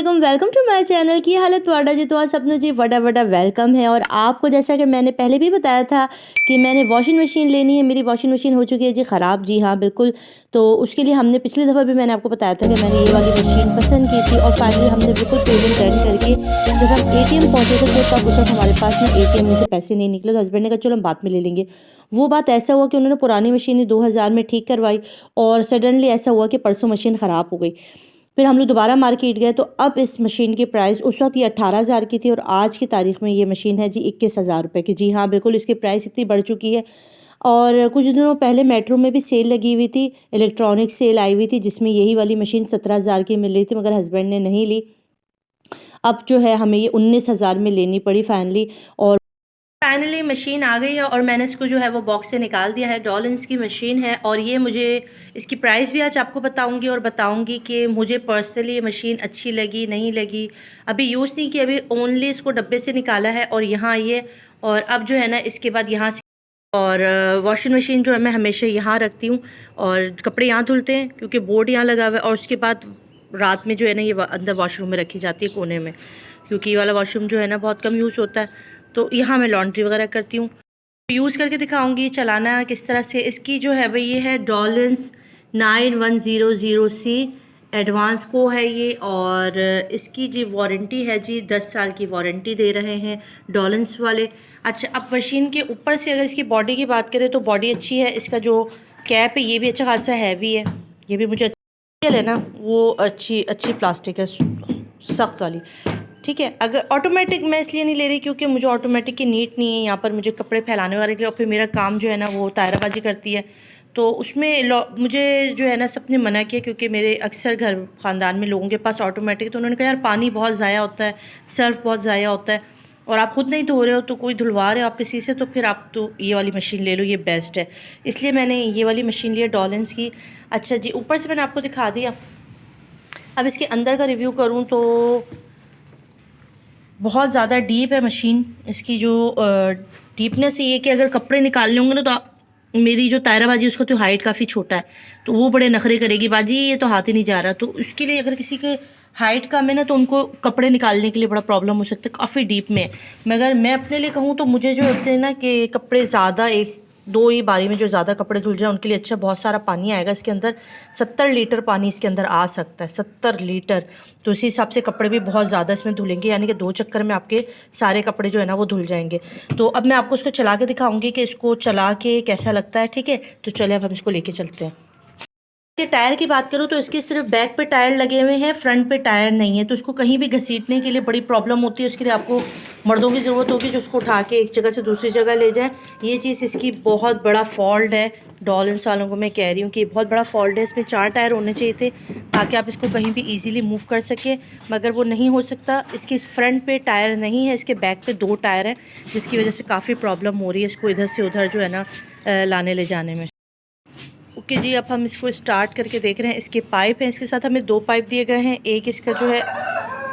अस्सलामुअलैकुम, welcome to my channel. की हालत वाड़ा जी तो सबनों जी वड़ा वड़ा वेलकम है। और आपको जैसा कि मैंने पहले भी बताया था कि मैंने वॉशिंग मशीन लेनी है। मेरी वॉशिंग मशीन हो चुकी है जी ख़राब। जी हाँ बिल्कुल। तो उसके लिए हमने पिछली दफ़ा भी मैंने आपको बताया था कि मैंने ये वाली मशीन पसंद की थी और फाइनली हमने बिल्कुल पेमेंट डन करके जब हम एटीएम पहुँचे थे तो तब उस वक्त हमारे पास ना एटीएम में से पैसे नहीं निकले। तो हस्बैंड ने कहा चलो हम बाद में ले लेंगे। वो बात ऐसा हुआ कि उन्होंने पुरानी मशीन ही 2000 में ठीक करवाई और सडनली ऐसा हुआ कि परसों मशीन ख़राब हो गई। फिर हम लोग दोबारा मार्केट गए तो अब इस मशीन की प्राइस उस वक्त ये 18,000 की थी और आज की तारीख में ये मशीन है जी 21,000 रुपये की। जी हाँ बिल्कुल, इसकी प्राइस इतनी बढ़ चुकी है। और कुछ दिनों पहले मेट्रो में भी सेल लगी हुई थी, इलेक्ट्रॉनिक सेल आई हुई थी जिसमें यही वाली मशीन 17,000 की मिल रही थी, मगर हस्बैंड ने नहीं ली। अब जो है हमें ये 19,000 में लेनी पड़ी फाइनली। और फाइनली मशीन आ गई है और मैंने इसको जो है वो बॉक्स से निकाल दिया है। डॉलन्स की मशीन है और ये मुझे इसकी प्राइस भी आज आपको बताऊंगी और बताऊंगी कि मुझे पर्सनली ये मशीन अच्छी लगी नहीं लगी। अभी यूज़ नहीं की, अभी ओनली इसको डब्बे से निकाला है और यहाँ ये। और अब जो है ना इसके बाद यहाँ से और वॉशिंग मशीन जो है मैं हमेशा यहाँ रखती हूँ और कपड़े यहाँ धुलते हैं क्योंकि बोर्ड यहाँ लगा हुआ है। और उसके बाद रात में जो है ना ये अंदर वॉशरूम में रखी जाती है कोने में, क्योंकि ये वाला वॉशरूम जो है ना बहुत कम यूज़ होता है। तो यहाँ मैं लॉन्ड्री वगैरह करती हूँ। यूज़ करके दिखाऊंगी चलाना किस तरह से। इसकी जो है भाई ये है डॉलन्स 9100C एडवांस को है ये। और इसकी जी वारंटी है जी 10 साल की वारंटी दे रहे हैं डॉलन्स वाले। अच्छा, अब मशीन के ऊपर से अगर इसकी बॉडी की बात करें तो बॉडी अच्छी है। इसका जो कैप है ये भी अच्छा खासा हैवी है, ये भी मुझे अच्छी है ना, वो अच्छी अच्छी प्लास्टिक है सख्त वाली। ठीक है, अगर ऑटोमेटिक मैं इसलिए नहीं ले रही क्योंकि मुझे ऑटोमेटिक की नीड नहीं है। यहाँ पर मुझे कपड़े फैलाने वाले के लिए और फिर मेरा काम जो है ना वो तायराबाजी करती है, तो उसमें मुझे जो है ना सबने मना किया क्योंकि मेरे अक्सर घर ख़ानदान में लोगों के पास ऑटोमेटिक। तो उन्होंने कहा यार पानी बहुत ज़ाया होता है, सर्फ बहुत ज़ाया होता है और आप ख़ुद नहीं धो रहे हो तो कोई धुलवा रहे हो आप किसी से, तो फिर आप तो ये वाली मशीन ले लो, ये बेस्ट है। इसलिए मैंने ये वाली मशीन ली है डॉलन्स की। अच्छा जी, ऊपर से मैंने आपको दिखा दिया। अब इसके अंदर का रिव्यू करूँ तो बहुत ज़्यादा डीप है मशीन। इसकी जो डीपनेस ये कि अगर कपड़े निकालने होंगे ना तो मेरी जो तायरा बाजी उसका तो हाइट काफ़ी छोटा है, तो वो बड़े नखरे करेगी बाजी ये तो हाथ ही नहीं जा रहा। तो उसके लिए अगर किसी के हाइट कम है ना तो उनको कपड़े निकालने के लिए बड़ा प्रॉब्लम हो सकता है, काफ़ी डीप में है। मगर मैं अपने लिए कहूँ तो मुझे जो होते हैं ना कि कपड़े ज़्यादा एक दो ही बारी में जो ज़्यादा कपड़े धुल जाए उनके लिए अच्छा बहुत सारा पानी आएगा इसके अंदर। 70 लीटर पानी इसके अंदर आ सकता है, 70 लीटर। तो इसी हिसाब से कपड़े भी बहुत ज़्यादा इसमें धुलेंगे, यानी कि 2 चक्कर में आपके सारे कपड़े जो है ना वो धुल जाएंगे। तो अब मैं आपको इसको चला के दिखाऊंगी कि इसको चला के कैसा लगता है। ठीक है, तो चलिए अब हम इसको लेके चलते हैं। के टायर की बात करूँ तो इसके सिर्फ बैक पे टायर लगे हुए हैं, फ्रंट पे टायर नहीं है। तो इसको कहीं भी घसीटने के लिए बड़ी प्रॉब्लम होती है। उसके लिए आपको मर्दों की ज़रूरत होगी जो उसको उठा के एक जगह से दूसरी जगह ले जाएं। ये चीज़ इसकी बहुत बड़ा फॉल्ट है। डॉलन्स वालों को मैं कह रही हूँ कि बहुत बड़ा फॉल्ट है। इसमें 4 टायर होने चाहिए थे ताकि आप इसको कहीं भी ईजीली मूव कर सकें, मगर वो नहीं हो सकता। इसके फ्रंट पे टायर नहीं है, इसके बैक पे 2 टायर हैं, जिसकी वजह से काफ़ी प्रॉब्लम हो रही है इसको इधर से उधर जो है ना लाने ले जाने में। ओके जी, अब हम इसको स्टार्ट करके देख रहे हैं। इसके पाइप हैं, इसके साथ हमें 2 पाइप दिए गए हैं। एक इसका जो है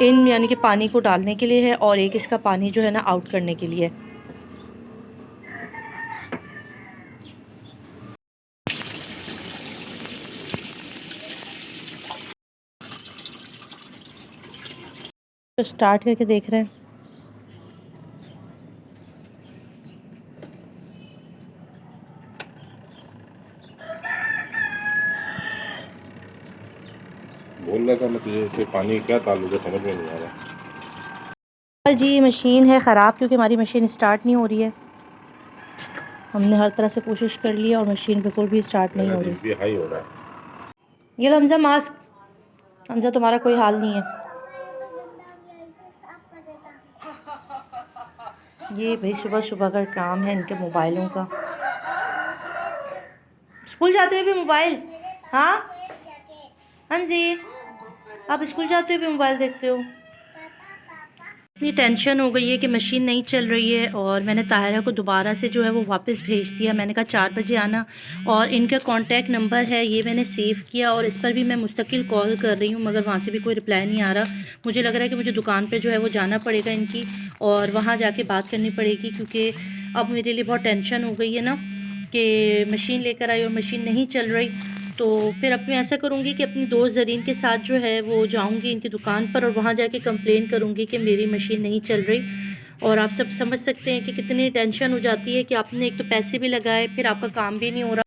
इन यानी कि पानी को डालने के लिए है और एक इसका पानी जो है ना आउट करने के लिए। तो स्टार्ट करके देख रहे हैं। बोल रहा था मैं तुझे से पानी क्या ताल्लुक है समझ में नहीं आ रहा। जी मशीन है ख़राब क्योंकि हमारी मशीन स्टार्ट नहीं हो रही है। हमने हर तरह से कोशिश कर ली है और मशीन बिल्कुल भी स्टार्ट नहीं हो रही। बीपी हाई हो रहा है। ये लो हमजा मास्क। हमजा तुम्हारा कोई हाल नहीं है। ये भाई सुबह सुबह का काम है इनके मोबाइलों का। स्कूल जाते हुए भी मोबाइल? हाँ हम जी, आप स्कूल जाते हुए भी मोबाइल देखते हो? इतनी टेंशन हो गई है कि मशीन नहीं चल रही है और मैंने ताहिरा को दोबारा से जो है वो वापस भेज दिया। मैंने कहा 4 बजे आना और इनका कांटेक्ट नंबर है ये मैंने सेव किया और इस पर भी मैं मुस्तकिल कॉल कर रही हूँ, मगर वहाँ से भी कोई रिप्लाई नहीं आ रहा। मुझे लग रहा है कि मुझे दुकान पे जो है वो जाना पड़ेगा इनकी और वहाँ जाके बात करनी पड़ेगी, क्योंकि अब मेरे लिए बहुत टेंशन हो गई है ना कि मशीन लेकर आई और मशीन नहीं चल रही। तो फिर अब मैं ऐसा करूँगी कि अपनी दोस्त ज़रीन के साथ जो है वो जाऊँगी इनकी दुकान पर और वहाँ जाके कंप्लेन करूँगी कि मेरी मशीन नहीं चल रही। और आप सब समझ सकते हैं कि कितनी टेंशन हो जाती है कि आपने एक तो पैसे भी लगाए, फिर आपका काम भी नहीं हो रहा।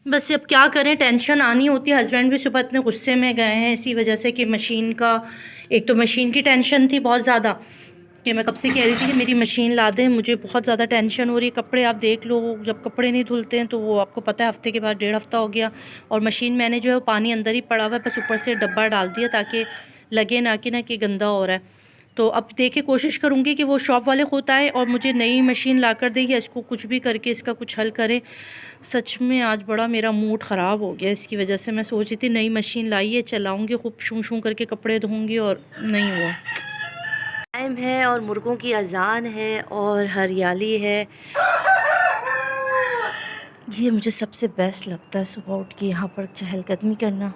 बस अब क्या करें, टेंशन आनी होती है। हस्बैंड भी सुबह इतने गुस्से में गए हैं इसी वजह से कि मशीन का, एक तो मशीन की टेंशन थी बहुत ज़्यादा कि मैं कब से कह रही थी कि मेरी मशीन ला दें, मुझे बहुत ज़्यादा टेंशन हो रही है। कपड़े आप देख लो, जब कपड़े नहीं धुलते हैं तो वो आपको पता है हफ्ते के बाद 1.5 हफ्ता हो गया और मशीन मैंने जो है वो पानी अंदर ही पड़ा हुआ है, बस ऊपर से डब्बा डाल दिया ताकि लगे ना कि गंदा हो रहा है। तो अब देखिए कोशिश करूँगी कि वो शॉप वाले खुद आएँ और मुझे नई मशीन ला कर दें या इसको कुछ भी करके इसका कुछ हल करें। सच में आज बड़ा मेरा मूड ख़राब हो गया इसकी वजह से। मैं सोच रही थी नई मशीन लाइए, चलाऊँगी, खूब शूँ शूँ करके कपड़े धोऊँगी और नहीं हुआ। टाइम है और मुर्गों की अजान है और हरियाली है। ये मुझे सबसे बेस्ट लगता है सुबह उठ के यहाँ पर चहलकदमी करना।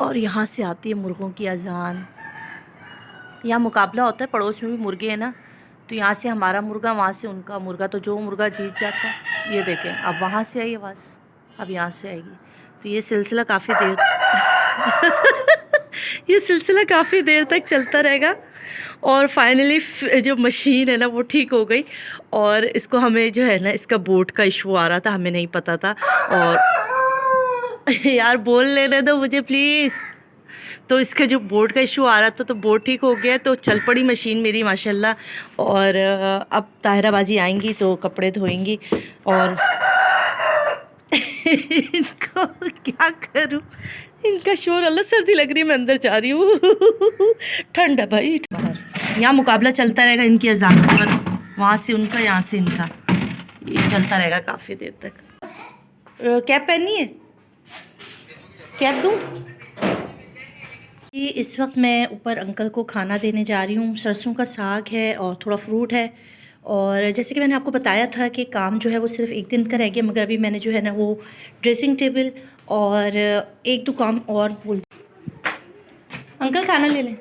और यहाँ से आती है मुर्गों की अजान। यहाँ मुकाबला होता है, पड़ोस में भी मुर्गे हैं ना, तो यहाँ से हमारा मुर्गा, वहाँ से उनका मुर्गा, तो जो मुर्गा जीत जाता है। ये देखें अब वहाँ से आई आवाज़, अब यहाँ से आएगी। तो ये सिलसिला काफ़ी देर ये सिलसिला काफ़ी देर तक चलता रहेगा और फाइनली जो मशीन है ना वो ठीक हो गई। और इसको हमें जो है ना इसका बोर्ड का इशू आ रहा था, हमें नहीं पता था। और यार बोल लेने दो मुझे प्लीज़। तो इसका जो बोर्ड का इशू आ रहा था तो बोर्ड ठीक हो गया, तो चल पड़ी मशीन मेरी माशाल्लाह। और अब ताहिरा बाजी आएंगी तो कपड़े धोएंगी। और इनको क्या करूं, इनका शोर, अल्लाह सर्दी लग रही है, मैं अंदर जा रही हूँ। ठंड है भाई बाहर। यहाँ मुकाबला चलता रहेगा इनकी अजान पर, वहाँ से उनका, यहाँ से इनका, ये चलता रहेगा काफ़ी देर तक। कैप पहननी है, कैप दूँ? इस वक्त मैं ऊपर अंकल को खाना देने जा रही हूँ। सरसों का साग है और थोड़ा फ्रूट है। और जैसे कि मैंने आपको बताया था कि काम जो है वो सिर्फ एक दिन का रह गया, मगर अभी मैंने जो है ना वो ड्रेसिंग टेबल और एक दो काम और बोल। अंकल खाना ले लें।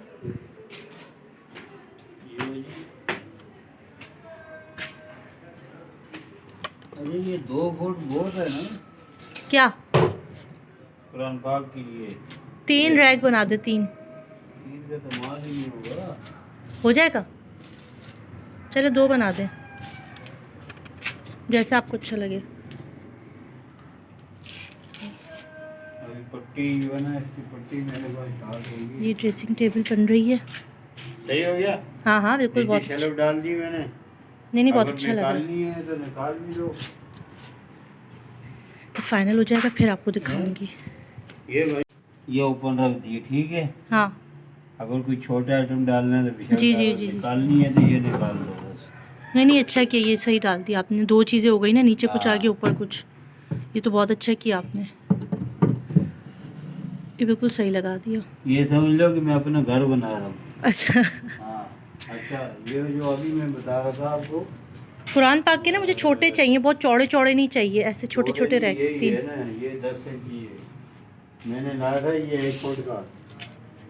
अरे ये 2 फुट बहुत है ना क्या कुरान पाक के लिए। 3 रैक बना दे, 3 का तो माल ही नहीं होगा। हो जाएगा। चलो 2 बना दें, जैसे आपको अच्छा लगे। अभी पट्टी बना, इसकी पट्टी मेरे पास डाल देंगे। ये ड्रेसिंग टेबल बन रही है। सही हो गया। हाँ हाँ बिल्कुल, बहुत नीचे शेल्फ डाल दी मैंने। नहीं बहुत अगर अच्छा लग रहा है। निकालनी है तो निकाल भी दो। तो फाइनल हो जाएगा फिर आपको दिखाऊंगी। ये भाई ये ओपन रख दिए, ठीक है। हाँ अगर कोई छोटा आइटम डालना है तो पीछे जी, डालो, जी, जी, जी। निकालनी है तो ये निकाल दो बस। नहीं अच्छा किया, ये सही डाल दिया आपने। 2 चीज़ें हो गई ना, नीचे कुछ हाँ। आगे ऊपर कुछ। ये तो बहुत अच्छा किया आपने, ये बिल्कुल सही लगा दिया। ये समझ लो कि मैं अपना घर बना रहा हूँ। अच्छा हाँ अच्छा, ये जो अभी मैं बता रहा था आपको, कुरान पाक के ना मुझे छोटे चाहिए, बहुत चौड़े चौड़े नहीं चाहिए, ऐसे छोटे छोटे रैक। ये 3 है ना, ये 10 इंची है। मैंने लाया था ये 1 फुट का,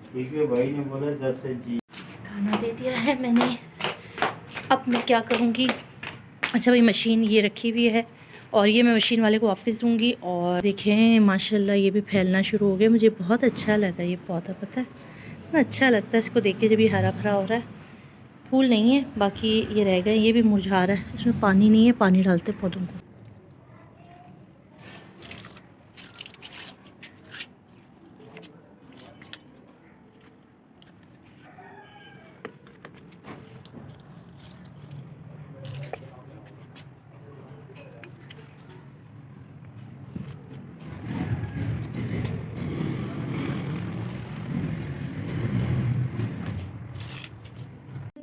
ठीक है। भाई ने बोला 10 इंची। खाना दे दिया है मैंने, अब मैं क्या करूँगी। अच्छा भाई मशीन ये रखी हुई है और ये मैं मशीन वाले को वापस दूँगी। और देखें माशाल्लाह ये भी फैलना शुरू हो गया। मुझे बहुत अच्छा लगा ये पौधा, पता है इतना अच्छा लगता है इसको देख के, जब ये हरा भरा हो रहा है। फूल नहीं है, बाकी ये रह गए, ये भी मुरझा रहा है, इसमें पानी नहीं है, पानी डालते पौधों को।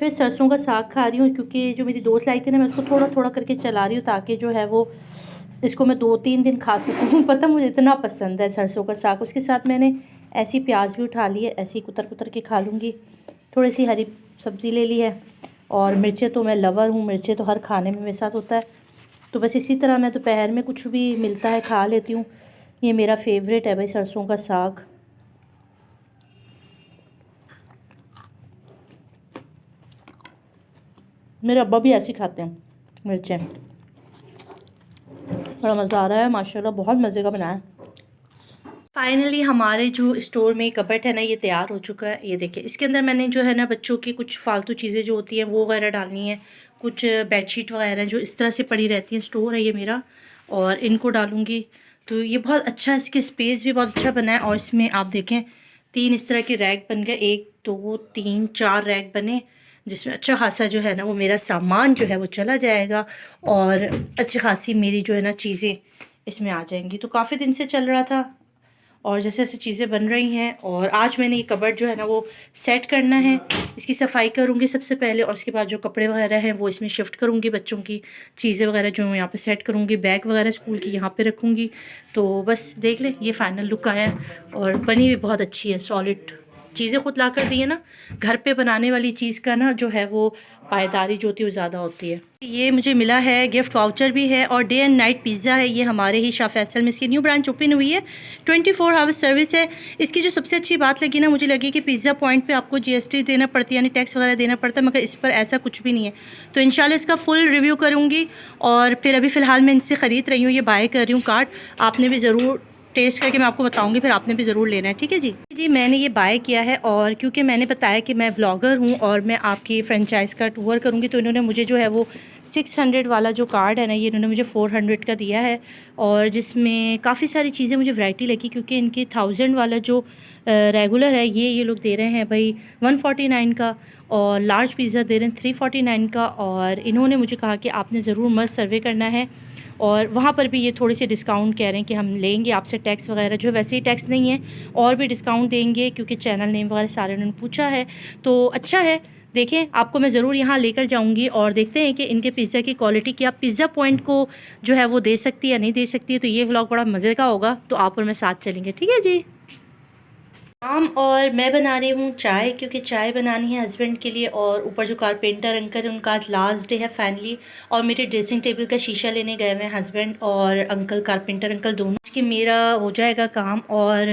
फिर सरसों का साग खा रही हूँ क्योंकि जो मेरी दोस्त लाई थी ना, मैं उसको थोड़ा थोड़ा करके चला रही हूँ ताकि जो है वो इसको मैं 2-3 दिन खा सकूँ। पता मुझे इतना पसंद है सरसों का साग। उसके साथ मैंने ऐसी प्याज भी उठा ली है, ऐसी कुतर कुतर के खा लूँगी। थोड़ी सी हरी सब्ज़ी ले ली है और मिर्चें तो मैं लवर हूँ, मिर्चें तो हर खाने में मेरे साथ होता है। तो बस इसी तरह मैं दोपहर में कुछ भी मिलता है खा लेती हूँ। ये मेरा फेवरेट है भाई सरसों का साग। मेरे अब्बा भी ऐसे खाते हैं मिर्चें। बड़ा मज़ा आ रहा है माशाल्लाह, बहुत मज़े का बनाया है। फाइनली हमारे जो स्टोर में कबर्ड है ना ये तैयार हो चुका है। ये देखिए इसके अंदर मैंने जो है ना बच्चों की कुछ फालतू चीज़ें जो होती हैं वो वगैरह डालनी है, कुछ बेडशीट वगैरह जो इस तरह से पड़ी रहती हैं। स्टोर है ये मेरा और इनको डालूँगी। तो ये बहुत अच्छा, इसके स्पेस भी बहुत अच्छा बना है। और इसमें आप देखें 3 इस तरह के रैक बन गए, 1 2 3 4 रैक बने, जिसमें अच्छा खासा जो है ना वो मेरा सामान जो है वो चला जाएगा और अच्छी खासी मेरी जो है ना चीज़ें इसमें आ जाएंगी। तो काफ़ी दिन से चल रहा था और जैसे जैसे चीज़ें बन रही हैं। और आज मैंने ये कबर्ड जो है ना वो सेट करना है, इसकी सफाई करूँगी सबसे पहले और उसके बाद जो कपड़े वगैरह हैं वो इसमें शिफ्ट करूँगी। बच्चों की चीज़ें वगैरह जो यहाँ पे सेट करूँगी, बैग वगैरह स्कूल की यहाँ पे रखूँगी। तो बस देख लें, ये फाइनल लुक आया है और बनी भी बहुत अच्छी है। सॉलिड चीज़ें खुद ला कर दी है ना, घर पे बनाने वाली चीज़ का ना जो है वो पायदारी जो होती है वो ज़्यादा होती है। ये मुझे मिला है, गिफ्ट वाउचर भी है और डे एंड नाइट पिज़्ज़ा है। ये हमारे ही शाह फैसल में इसकी न्यू ब्रांच ओपन हुई है, 24 आवर्स सर्विस है। इसकी जो सबसे अच्छी बात लगी ना मुझे लगी कि पिज़्ज़ा पॉइंट पे आपको GST देना पड़ती है, यानी टैक्स वगैरह देना पड़ता है, मगर इस पर ऐसा कुछ भी नहीं है। तो इंशाल्लाह इसका फुल रिव्यू करूँगी। और फिर अभी फ़िलहाल मैं इनसे ख़रीद रही हूँ, ये बाय कर रही हूँ कार्ड। आपने भी ज़रूर टेस्ट करके मैं आपको बताऊंगी, फिर आपने भी ज़रूर लेना है, ठीक है जी। मैंने ये बाय किया है और क्योंकि मैंने बताया कि मैं व्लॉगर हूँ और मैं आपकी फ्रेंचाइज़ का टूर करूँगी, तो इन्होंने मुझे जो है वो 600 वाला जो कार्ड है ना ये इन्होंने मुझे 400 का दिया है। और जिसमें काफ़ी सारी चीज़ें मुझे वैरायटी लगी, क्योंकि इनके 1000 वाला जो रेगुलर है ये लोग दे रहे हैं भाई 149 का, और लार्ज पिज़्ज़ा दे रहे हैं 349 का। और इन्होंने मुझे कहा कि आपने ज़रूर मस्ट सर्वे करना है, और वहाँ पर भी ये थोड़े से डिस्काउंट कह रहे हैं कि हम लेंगे आपसे टैक्स वगैरह, जो वैसे ही टैक्स नहीं है और भी डिस्काउंट देंगे, क्योंकि चैनल नेम वगैरह सारे उन्होंने पूछा है। तो अच्छा है, देखें आपको मैं ज़रूर यहाँ लेकर जाऊँगी और देखते हैं कि इनके पिज़्ज़ा की क्वालिटी क्या पिज़्ज़ा पॉइंट को जो है वो दे सकती है या नहीं दे सकती है। तो ये व्लॉग बड़ा मज़े का होगा, तो आप और मैं साथ चलेंगे, ठीक है जी। और मैं बना रही हूँ चाय, क्योंकि चाय बनानी है हस्बैंड के लिए। और ऊपर जो कारपेंटर अंकल है उनका आज लास्ट डे है फाइनली, और मेरे ड्रेसिंग टेबल का शीशा लेने गए हुए हैं हस्बैंड और अंकल, कारपेंटर अंकल दोनों, कि मेरा हो जाएगा काम। और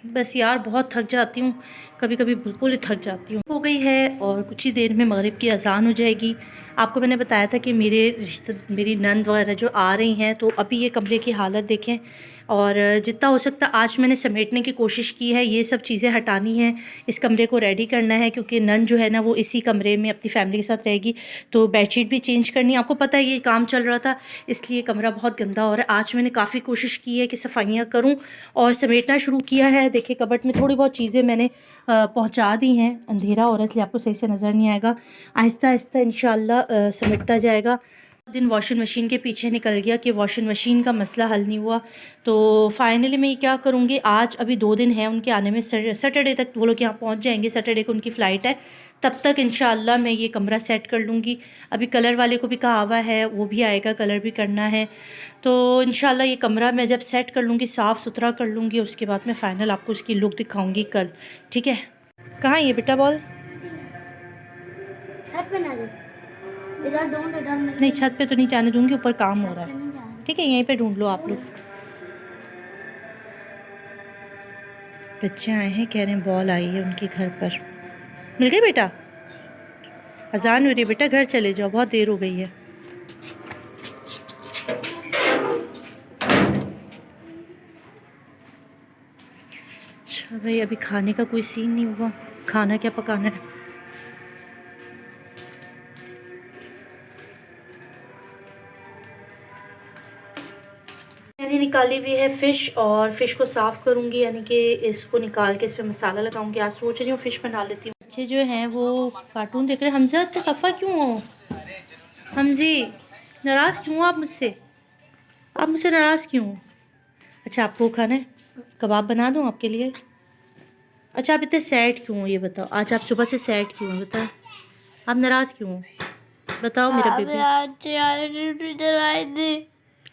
बस यार बहुत थक जाती हूँ, कभी कभी बिल्कुल ही थक जाती हूँ। हो गई है और कुछ ही देर में मगरिब की अज़ान हो जाएगी। आपको मैंने बताया था कि मेरी नंद वगैरह जो आ रही हैं, तो अभी ये कमरे की हालत देखें। और जितना हो सकता आज मैंने समेटने की कोशिश की है, ये सब चीज़ें हटानी है, इस कमरे को रेडी करना है, क्योंकि नन जो है ना वो इसी कमरे में अपनी फैमिली के साथ रहेगी। तो बेडशीट भी चेंज करनी है, आपको पता है ये काम चल रहा था, इसलिए कमरा बहुत गंदा हो रहा है। आज मैंने काफ़ी कोशिश की है कि सफाइयाँ करूँ और समेटना शुरू किया है। देखिए कबर्ड में थोड़ी बहुत चीज़ें मैंने पहुँचा दी हैं, अंधेरा हो रहा है इसलिए आपको सही से नज़र नहीं आएगा। आहिस्ता आहिस्ता इंशाल्लाह समेटता जाएगा। दिन वॉशिंग मशीन के पीछे निकल गया कि वॉशिंग मशीन का मसला हल नहीं हुआ। तो फाइनली मैं ये क्या करूँगी, आज अभी 2 दिन है उनके आने में, सैटरडे तक वो लोग यहाँ पहुँच जाएंगे, सैटरडे को उनकी फ़्लाइट है। तब तक इंशाल्लाह मैं ये कमरा सेट कर लूँगी। अभी कलर वाले को भी कहा हुआ है, वो भी आएगा, कलर भी करना है। तो इंशाल्लाह ये कमरा मैं जब सेट कर लूँगी, साफ़ सुथरा कर लूँगी, उसके बाद मैं फ़ाइनल आपको उसकी लुक दिखाऊँगी कल, ठीक है। कहाँ है ये बेटा, बॉल? छत पे ना दे, इधर ढूंढ, इधर नहीं छत पे तो नहीं जाने दूँगी, ऊपर काम हो रहा है, ठीक है, यहीं पे ढूंढ लो आप लोग। बच्चे आए हैं, कह रहे हैं बॉल आई है उनके घर पर। मिल गई बेटा? अजान हो रही है बेटा, घर चले जाओ, बहुत देर हो गई है। अच्छा भाई, अभी खाने का कोई सीन नहीं हुआ, खाना क्या पकाना है? मैंने निकाली हुई है फ़िश, और फ़िश को साफ़ करूँगी, यानी कि इसको निकाल के इस पर मसाला लगाऊंगी। आज सोच रही हूँ फ़िश बना लेती हूँ। बच्चे जो हैं वो कार्टून देख रहे हैं। हमजा इतने खफ़ा क्यों हो? हमजी नाराज़ क्यों हो आप मुझसे? आप मुझसे नाराज़ क्यों हो? अच्छा आपको खाना है, कबाब बना दूँ आपके लिए? अच्छा आप इतने सैड क्यों हो ये बताओ, आज आप सुबह से सैड क्यों हो बताओ, आप नाराज़ क्यों हो बताओ मेरा बेबी।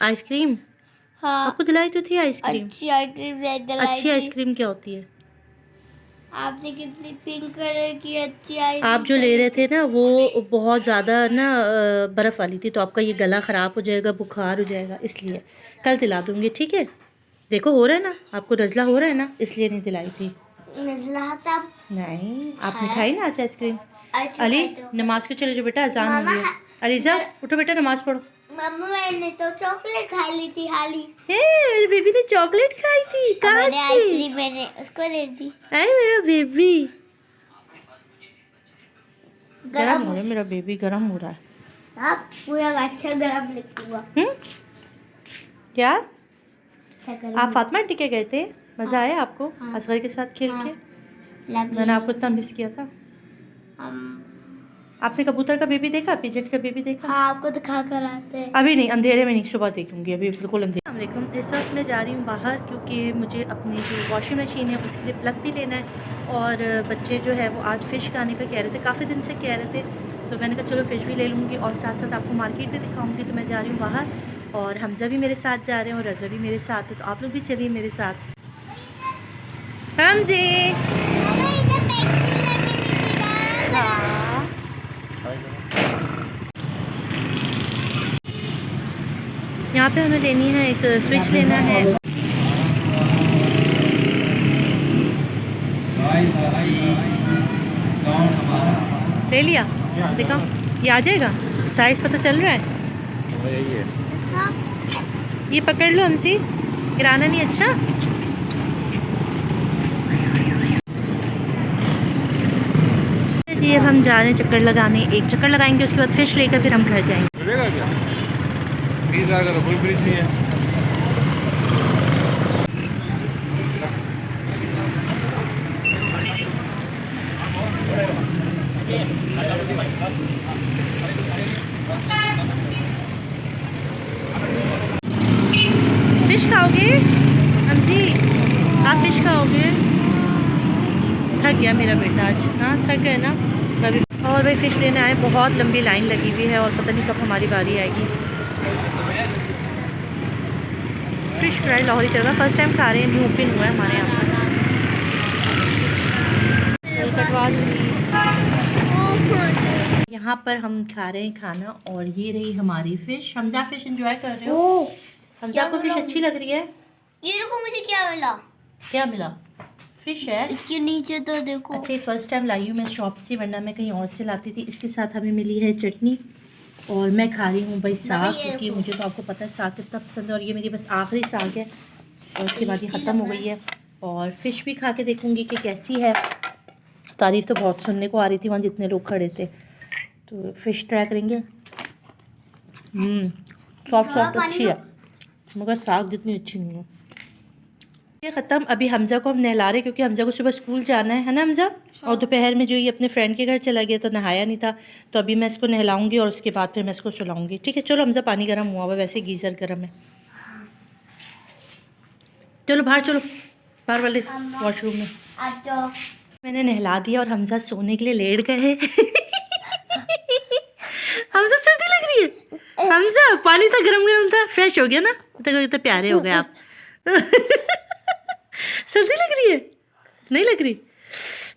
आइसक्रीम? हाँ, आपको दिलाई तो थी आइसक्रीम। अच्छी आइसक्रीम दिलाई अच्छी थी। आइसक्रीम क्या होती है? आपने कितनी पिंक कलर की अच्छी आइसक्रीम आप जो ले रहे थे ना वो बहुत ज़्यादा ना बर्फ़ वाली थी, तो आपका ये गला ख़राब हो जाएगा, बुखार हो जाएगा, इसलिए कल दिला दूँगी, ठीक है। देखो हो रहा है ना, आपको नज़ला हो रहा है ना, इसलिए नहीं दिलाई थी। नज़ला तब नहीं आप है? खाई ना आज आइसक्रीम। आइसक्रीम अली खाई तो। नमाज के चले जो बेटा, अजान हो मामा गई है। अलीज़ा उठो बेटा, नमाज़ पढ़ो। मम्मा मैंने तो चॉकलेट खा ली थी हाली। है मेरे बेबी ने चॉकलेट खाई थी, कहाँ मैंने से? आइसक्रीम मैंने उसको दे दी। है मेरा बेबी गरम गरम हो रहा है, मेरा बेबी गरम हो रहा है। हाँ, पूरा अच्छा गरम लिखूंगा। क्या अच्छा गरम आप फातिमा आंटी के गए थे? मज़ा आया आपको हाँ। असगर के साथ खेल के? लग मैंने आपको इतना मिस किया था। आपने कबूतर का बेबी देखा, पिजन का बेबी देखा? हाँ, आपको दिखा कर आते हैं। अभी नहीं, अंधेरे में नहीं, सुबह देखूंगी, अभी बिल्कुल अंधेरे। अस्सलामुअलैकुम। इस वक्त मैं जा रही हूँ बाहर क्योंकि मुझे अपनी जो वॉशिंग मशीन है उसके लिए प्लग भी लेना है और बच्चे जो है वो आज फ़िश खाने का कह रहे थे, काफ़ी दिन से कह रहे थे, तो मैंने कहा चलो फ़िश भी ले लूँगी और साथ साथ आपको मार्केट भी दिखाऊँगी। तो मैं जा रही हूँ बाहर और हमज़ा भी मेरे साथ जा रहे हैं और रज़ा भी मेरे साथ है, तो आप लोग भी चलिए मेरे साथ। हमज़े यहाँ पे हमें लेनी है, एक स्विच लेना है। ले लिया, देखा ये आ जाएगा, साइज़ पता चल रहा है? यही है। हाँ, ये पकड़ लो हमसे, गिराना नहीं। अच्छा जी, अब हम जा रहे हैं चक्कर लगाने, एक चक्कर लगाएंगे उसके बाद फ़िश लेकर फिर हम घर जाएंगे। मिलेगा क्या? 20,000 का तो फुल ब्रिज नहीं है। फ़िश खाओगे हमजी? आप फ़िश खाओगे? थक गया मेरा बेटा आज, हाँ थक गया ना अभी। और भाई फ़िश लेने आए, बहुत लंबी लाइन लगी हुई है और पता नहीं कब हमारी बारी आएगी। फ़िश फ्राई लाहौरी चल रहा, फर्स्ट टाइम खा रहे हैं, न्यू ओपन हुआ है हमारे यहाँ पर। कटवा लूँगी। यहाँ पर हम खा रहे हैं खाना और ये रही हमारी फ़िश। हमजा फ़िश एंजॉय कर रहे हो? हमजा को फ़िश अच्छी लग रही है? ये देखो मुझे क्या मिला। क्या मिला? फ़िश है। इसके नीचे तो देखो। अच्छा, ये फर्स्ट टाइम लाई हूँ मैं शॉप से, वरना मैं कहीं और से लाती थी। इसके साथ हमें मिली है चटनी और मैं खा रही हूँ भाई साग, क्योंकि मुझे तो आपको पता है साग कितना पसंद है और ये मेरी बस आखिरी साग है और उसके बाद ये ख़त्म हो गई है। और फ़िश भी खा के देखूँगी कि कैसी है। तारीफ़ तो बहुत सुनने को आ रही थी वहाँ जितने लोग खड़े थे, तो फ़िश ट्राई करेंगे। सॉफ्ट सॉफ्ट अच्छी है मगर साग जितनी अच्छी नहीं है। ये ख़त्म। अभी हमज़ा को हम नहला रहे क्योंकि हमज़ा को सुबह स्कूल जाना है ना हमज़ा? और दोपहर में जो ये अपने फ्रेंड के घर चला गया तो नहाया नहीं था, तो अभी मैं इसको नहलाऊंगी और उसके बाद फिर मैं इसको सुलाऊंगी। ठीक है चलो हमज़ा, पानी गर्म हुआ हुआ, वैसे गीज़र गर्म है। चलो बाहर चलो, बाहर वाले वॉशरूम में। अच्छा, मैंने नहला दिया और हमज़ा सोने के लिए लेट गए। हमज़ा सर्दी लग रही है? हमज़ा पानी था गरम गरम था, फ्रेश हो गया ना? देखो इतने प्यारे हो गए आप। सर्दी लग रही है? नहीं लग रही?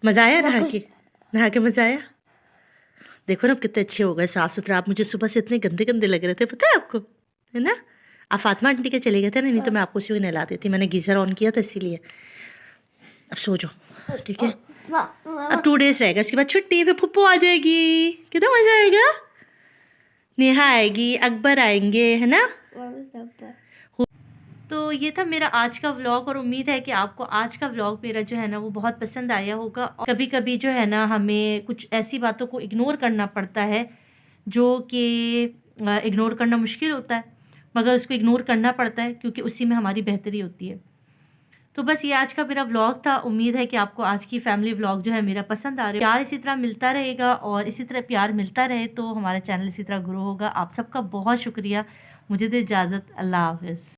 मज़ा आया नहा के? नहा के मज़ा आया? देखो ना कितने अच्छे हो गए, साफ़ सुथरा। आप मुझे सुबह से इतने गंदे गंदे लग रहे थे, पता है आपको, है ना? आप फातिमा आंटी के चले गए थे ना, नहीं तो मैं आपको उसी को नहला देती। मैंने गीज़र ऑन किया था इसीलिए। अब सो जाओ, ठीक है? अब 2 डेज़ रहेगा, उसके बाद छुट्टी, फिर फुप्पो आ जाएगी। कितना मज़ा आएगा। नेहा आएगी, अकबर आएंगे, है ना? तो ये था मेरा आज का व्लॉग और उम्मीद है कि आपको आज का व्लॉग मेरा जो है ना वो बहुत पसंद आया होगा। और कभी कभी जो है ना हमें कुछ ऐसी बातों को इग्नोर करना पड़ता है जो कि इग्नोर करना मुश्किल होता है, मगर उसको इग्नोर करना पड़ता है क्योंकि उसी में हमारी बेहतरी होती है। तो बस ये आज का मेरा व्लॉग था। उम्मीद है कि आपको आज की फैमिली व्लॉग जो है मेरा पसंद आ रहा है। प्यार इसी तरह मिलता रहेगा और इसी तरह प्यार मिलता रहे तो हमारा चैनल इसी तरह ग्रो होगा। आप सबका बहुत शुक्रिया। मुझे दे इजाज़त। अल्लाह हाफ़िज़।